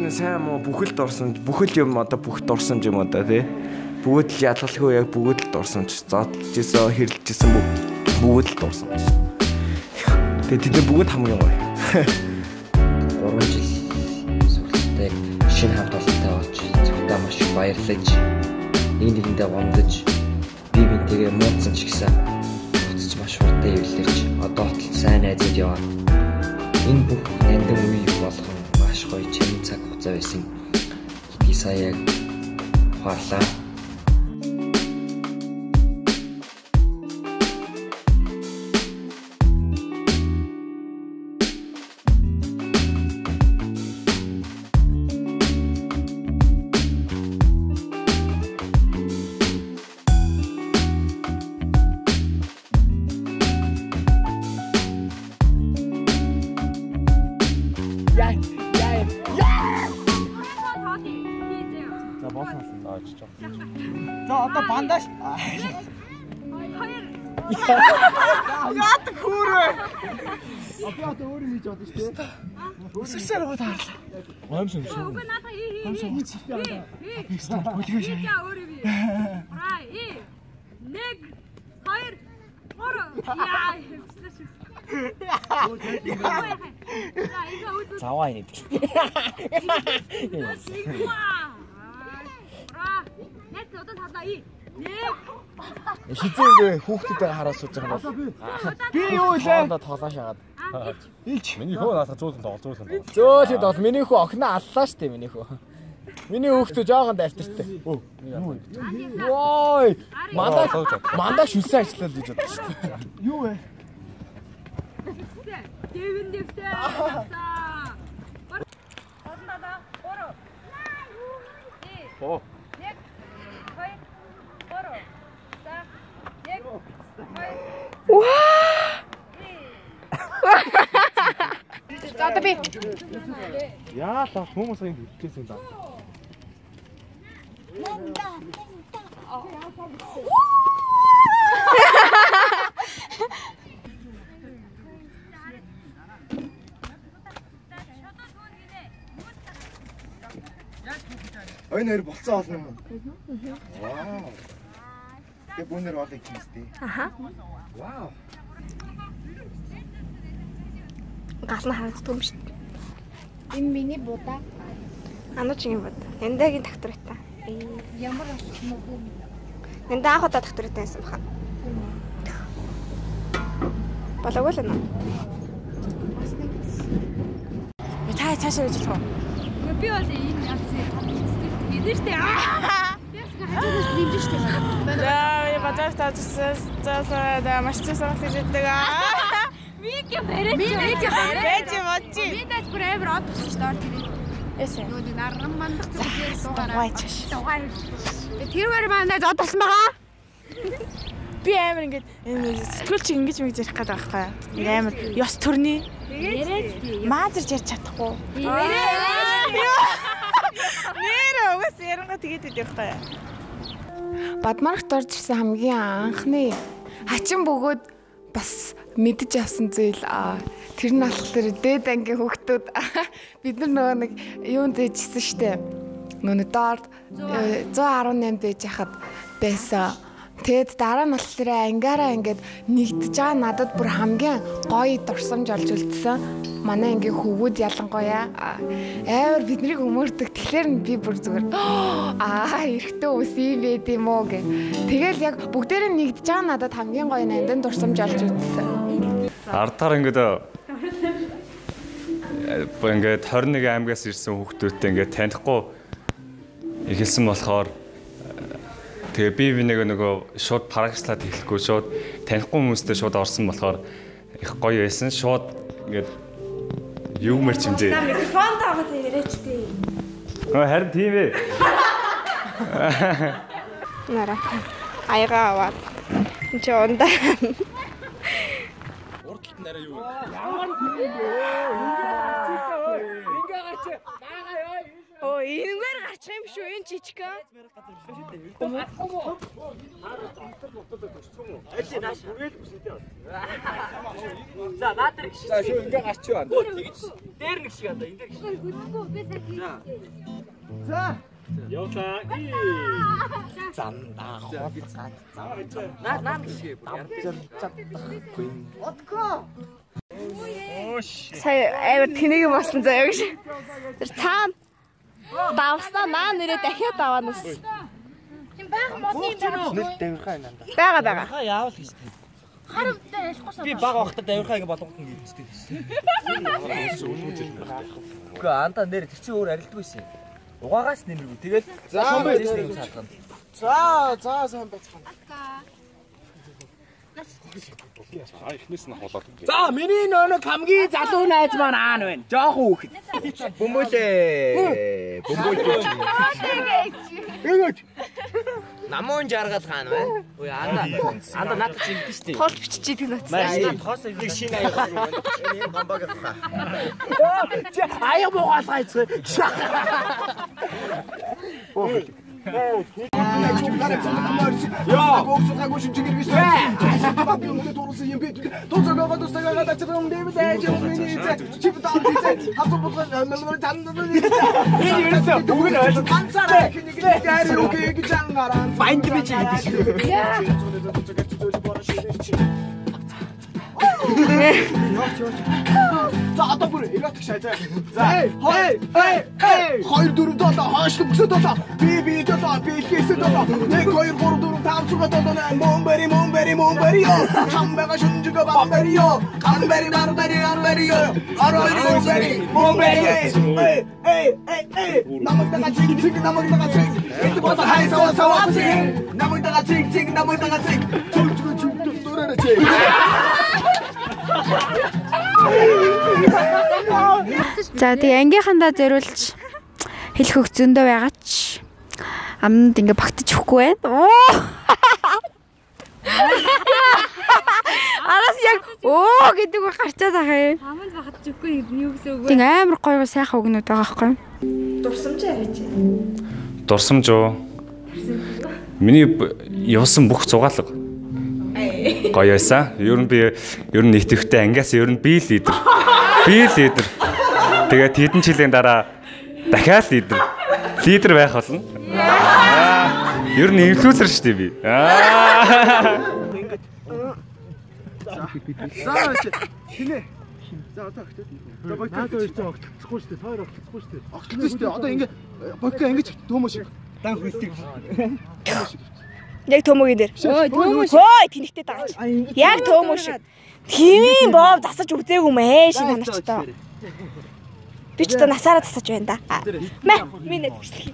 чинь сайн муу бүхэлд орсон. Бүхэл юм одоо бүгд орсон юм одоо тий. Бүгд л ялгалгүй яг бүгд л орсон ч зодчихсан, хэрэлжсэн бүгд л орсон. Тэгээд тэд бүгд хамгийн гоё. 3 жил сүртэй шинэ хамт олонтой болж зөвхөн маш их баярлаж нэгэндээ гомдож би бинтэйгээ муудсан ч гэсэн буцаж маш хурдан эвлэрч одоо хотод сайн найзууд яваа. Энэ бүх нандин үе болгон маш гоё чимээ цаг хугацаа байсан. Би сая яг ухаарлаа. За одоо бандаж. Яат хүрээ. Би одоо өөр юм хийж бодсон шүү дээ. Өсөрсөр аваад хаарлаа. Гомсон шүү. Үгүй надаа хий. Гомсон уцсан. Би стат бүлгээ шээ. Яа өөр би. Рай. 1 2 3. Яа. Заваа нэг. Нэт одоо талаа ий. Хизээгээ хүүхдүүдээ хараад сууж байгаа юм. Би юу илээ? Тоглоо шагаад. Илч. Миний хөө наасаа зөөлөн тоглосон. Зөөлөд бол миний хүү охиноо аллаа штэ миний хүү. Миний хүүхдүүд жоохон давтартай. Ой. Мандаа шүлсэн ажиллаад гэж бодсон штэ. Юу вэ? Дэвэн дэвсээ. Орнада 3. Оо. 1 2 3. За. 1 2. За одоо би. Яа л хүмүүс ингэ хэлчихсэн даа. Ой нэр болцоо олно юм. Вау. Тэг бүнэр бол их юмстэй. Аха. Вау. Гал нь харагддаг юм шүү дээ. Энэ миний будаа. Ануучгийн бод. Яндагийн доктортай. Ямар болсон уу? Янда анх удаа доктортай байсан баха. Болоогүй л нэ. Та цаашаа гэж болох уу? Би бол энэ яцсан бидэртэй хажуунаас дэмжиж штэ. За базар таацсан маш цэцэн гэж хэлдэг. Видео бариад. Видео мочи. Видео бүр амар од болсон штэ ор тэр. Эсэ. Нөгөө наран мандах зүгээр суугаараа. Дугайч. Тэрвэр манай од болсон байгаа. Би амар ингэж сэтгүүлч ингэж мэгж ярих гээд байгаа байхгүй. Ингээ амар ёс төрний. Маазарч ярьж чадахгүй. Нэрээ угаас ярангаа тэгээд идэх байхгүй. Бадмарагт орж ирсэн хамгийн анхны хачин бөгөөд бас мэдэж авсан зүйл тэр нь болохоор дээд ангийн хүүхдүүд бид нар нөгөө нэг юунд дэжсэн штэ. Нөгөө доор 118 дэж яхад байсан. Тэгэд дараа нь болохоор ангаараа ингээд нэгдэж байгаа надад бүр хамгийн гоё дурсамж олж үлдсэн. Манай ангийн хөвгүүд ялангуяа амар биднийг өмөрдөг. Тэгэхээр нь би бүр зүгээр эрэгтэй хүмүүс юм байд юм уу гэх. Тэгэл яг бүгдээрээ нэгдэж байгаа надад хамгийн гоё нандин дурсамж олж үлдсэн. Ардаар ингээд 21 аймагаас ирсэн хүүхдүүдтэй ингээд танихгүй эхэлсэн болохоор тэгээ би нөгөө шууд парагслаад хэлэхгүй шууд танихгүй хүмүүстэй шууд орсон болохоор их гоё байсан. Шууд ингээд юу мэр чимжээ. Микрофон таагаад яриач тий. Харин тийм ээ. Нара. Аяга аваад. Чи ундаа. Урдталт нараа юу вэ? Ямар тийм бэ? Ингээ гарч байгаа ёо. Ой. энэгээр гарчих юм шүү энэ жижигхэн. За наад нэг шиг. За шүү ингээ гарчих байна. Дээр нэг шиг анда энэ дээр. За явчаа. Замдаа хоо би цаа. Наа нэг шиг. Отко. Сая авир тэнэг болсон заяа гэж. Тэр цаана давснаа наа нэрээ дахиад даваанаас. Тийм байх модны байгаа байгаа. Яавал хийстэй. харамтай ялахгүй. Би баг багтаа давирхаа ингэ болгосон юм хийстэй. Үгүй анда нэр тэр чинь өөр арилдаггүйсэн. Угаагаас нэмэргүй. Тэгээд за сайн байцгаана. За миний нөөг хамгийн залуу найз маань аан байна. Жохон хүүхэд. Бөмбөлээ. Бөмбөлөө. Намон жаргал хаана байна? Ой анда надад зингэв штий. Тоолж биччихий тэр нөт. Манай тоос нэг шинэ аяг байна. Энэ гомбог авах. Чи аяг буугаалгаа хийцгээ. Ja, 고수하고 싶지기를 있어. 밥이 먹게 돌아서 임비. 도서가 도서가 다처럼 되면 되지. 이제 집부터 이제 합성부터 멜로디 잡는 이제. 이랬어. 누구는 반사래. 그니까 이렇게 얘기 장가란. 마인드 비치. 야. 자, 또 그래. 이거 잘 자. Хоёр дөрөв доо хоошлог өсөд доо би доо би хийсэд доо нэг хоёр гурав дөрөв таван цугаа доо момбери ёо чамбага шүнжига бамбери ёо камбери барбери ёо арой момбери намайда가 징징 이때 보다 하이서 사와지 남다가 징징 춤추고 노래를 치 За тэгээ ангийнхандаа зориулж хэлэх хөх зөндөө байгаач. Амд ингээ багтаж өгөхгүй байна. Араас яг гэдэг нь гарчаад байгаа юм. Амд багтаж өгөхгүй юу гэсэн үг вэ? Тэг амар гоё сайхан үгнүүд байгаа байхгүй юу? Дурсамж яриач. Дурсамж уу? Миний явсан бүх зугаалга гоё байсан. Ер нь нэтгэвтэй ангиас ер нь би лидер. Тэгээд хэдэн жилийн дараа дахиад лидер байх болно. Ер нь инфлюенсер шүү дээ би. За хинэ. За одоо огт. За бодож огтхгүй шүү дээ. Тоор огтхгүй шүү дээ. Огтхгүй шүү дээ. Одоо ингэ бодко ингэж төмөө шиг. Дан хөлтийг. Яг төмөгийн дээр. Ой, тэнэгтэй дагаач. Яг төмөө шиг. Тэмийн бов засаж үзээгүй мэ шинэ ханацтай. Би ч одоо насаараа засаж байна да. Минь нэвчлэх.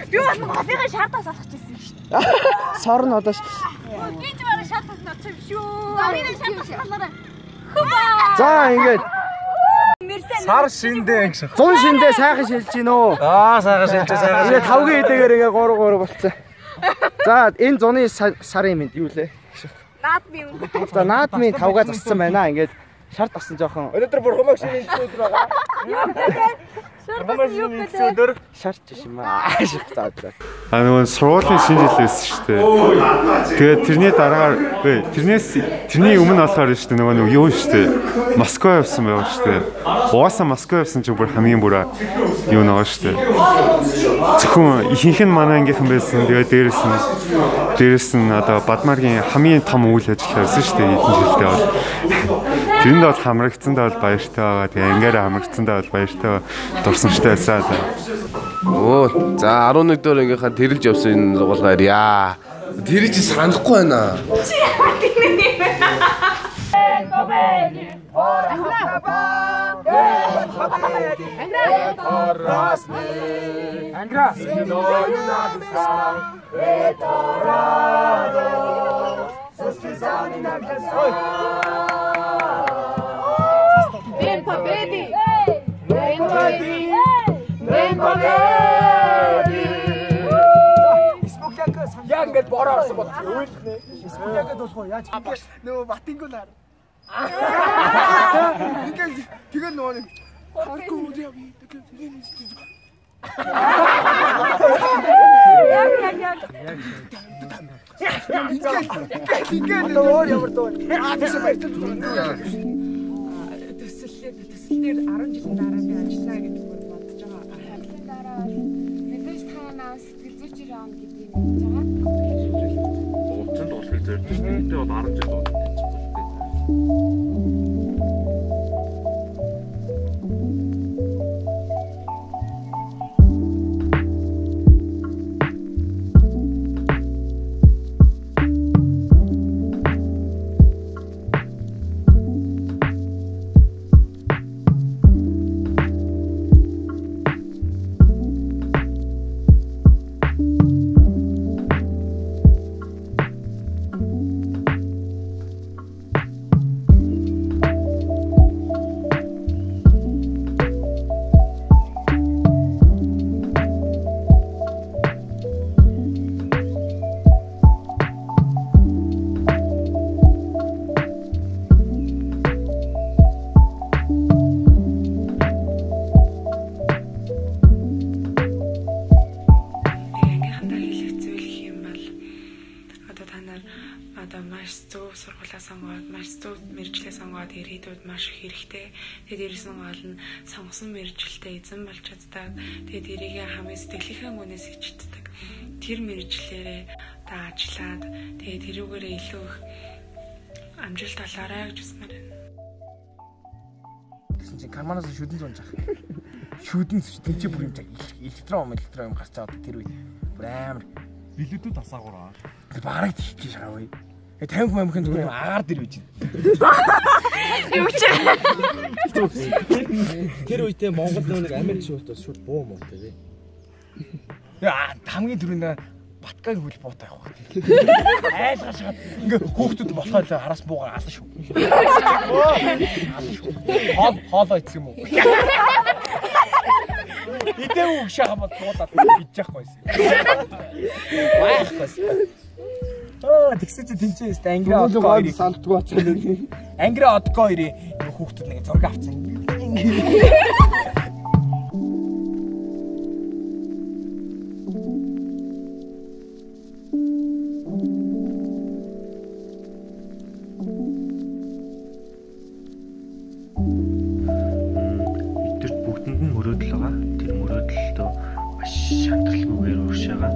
Би бас кофегийн шаардаас алхаж ирсэн шүү дээ. Сорн одоо Би ч бараг шатаас нарч юм шүү. Миний шатаас болоорой. За ингээд Сар шиндээ ингэ. 100 шиндээ сайхан шилж гин үү? Сайхан шилжээ. Тэгээ 5-гийн хэдийгээр ингээ 3 болцсон. За энэ 100-ны сарын минь юу лээ? Наадмын үн. За наадмын 5-гаа зассан байна. Ингээд шарт авсан жоохон. Өнөөдөр бурхан шинэ өдөр байгаа. Өдөр шарт юм аа. Нөгөө сургуулийн шинэ жил байсан шүү дээ. Тэгээд тэрний дараагаар тэрний өмнө болохоор шүү дээ нөгөө юу шүү дээ. Москва явсан байгаад шүү дээ. Угаасаа Москва явсан чинь бүр хамгийн бүр юу нөгөө шүү дээ. Зөвхөн ихэнх нь манай ангийнхан байсан. Тэгээд дээрэс нь одоо Бадмаргийн хамгийн том үйл ажиллагаа байсан шүү дээ. Эдэн жилдээ бол. Тэрэнд бол хамрагдсандаа бол баяртай байгаа. Тэгээ ангаараа хамрагдсандаа бол баяртай дурсамжтай байсан. Оо, за 11 дөрөв ангийнхаа тэрэлж явсан энэ зугаалгаа ярья. Тэр чи санахгүй байна. Яг ингээд бороо орсон бол үйлдэх нэ. Спагетти болох уу? Яаж ингэж нөгөө матинггүй наар. Тэгээд нөгөө нэг арку үгүй. Ингээд өөр ямар дуу. Тийш баяртай дуу. Төсөлдөр 10 жилийн дараа би ажиллаа гэж бодож байгаа. Ажлын дараа мэдээж танаас сэтгэл зүйч ирэн гэдгийг мэдж байгаа. Дууссан дуусах зэрэг тийм. Тэгтээ бол 10 жил дууссан. Маш их хэрэгтэй. Тэгээд дээрээс нь гол нь сонгосон мэргэжилтэй эзэн болж чаддаг. Тэгээд эрийг хамгийн сэтгэлийнхээ мөнөөс ичдэг. Тэр мэргэжлээрээ одоо ажиллаад тэгээд тэрүүгээрээ илүү их амжилт олоорой гэж хүсмээр байна. Гэсэн чинь карманаас шүдэн зунж ах. Шүдэн тэнцээ бүр юм электрон юм гарч байгаа тэр үед. Бүр амар билүүдүүд асаагураа. Тэр бараг тийх гэж шаавь. 50 мамхан зүгээр агаар дэр үйж. Юу ч. Тэр үедээ Монгол нэг Америк шуултаас шууд буу муу тэгээ. Яа, хамгийн түрүүнд баткаг хөл буутай явах. Айлгаж шахаад ингээ хүүхдүүд болохоор хараас буугаа алан шүү. Хоолоо идэх юм уу? Идэх үг шахаад буудаад идэж явахгүйсэн. Байхгүй. Тэгсэн чи тэнцээс англи одгоо санддгүй бацсан. Англи одгоо хоёрын хүүхдүүд нэг зураг авцсан. Эдгээрт бүгдэнд нь мөрөөдөл байгаа. Тэр мөрөөдөлтөө маш шаналлгүйгээр уршаага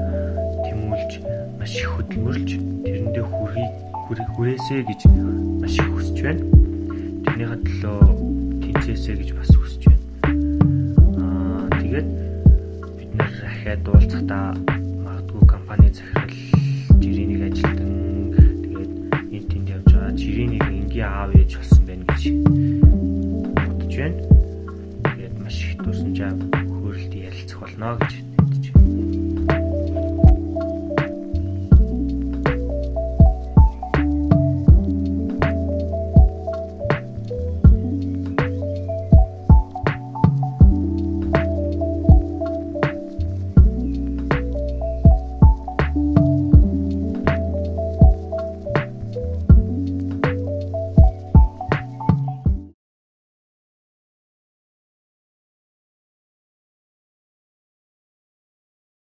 тэмүүлж маш их хөдөлмөрлж тэрэндээ хүрээсэй гэж маш их хүсэж байна. Тэрнийхээ төлөө тэнцээсэй гэж бас хүсэж байна. Тэгээд бид нэр дахиад уулзахдаа магадгүй компани захирал жирийн ажилтан тэгээд энэ тэнд явж байгаа жирийн энгийн аав ээж болсон байна гэж бодож байна. Тэгээд маш их дурсамжаа хөрөлт ярилцах болно гэж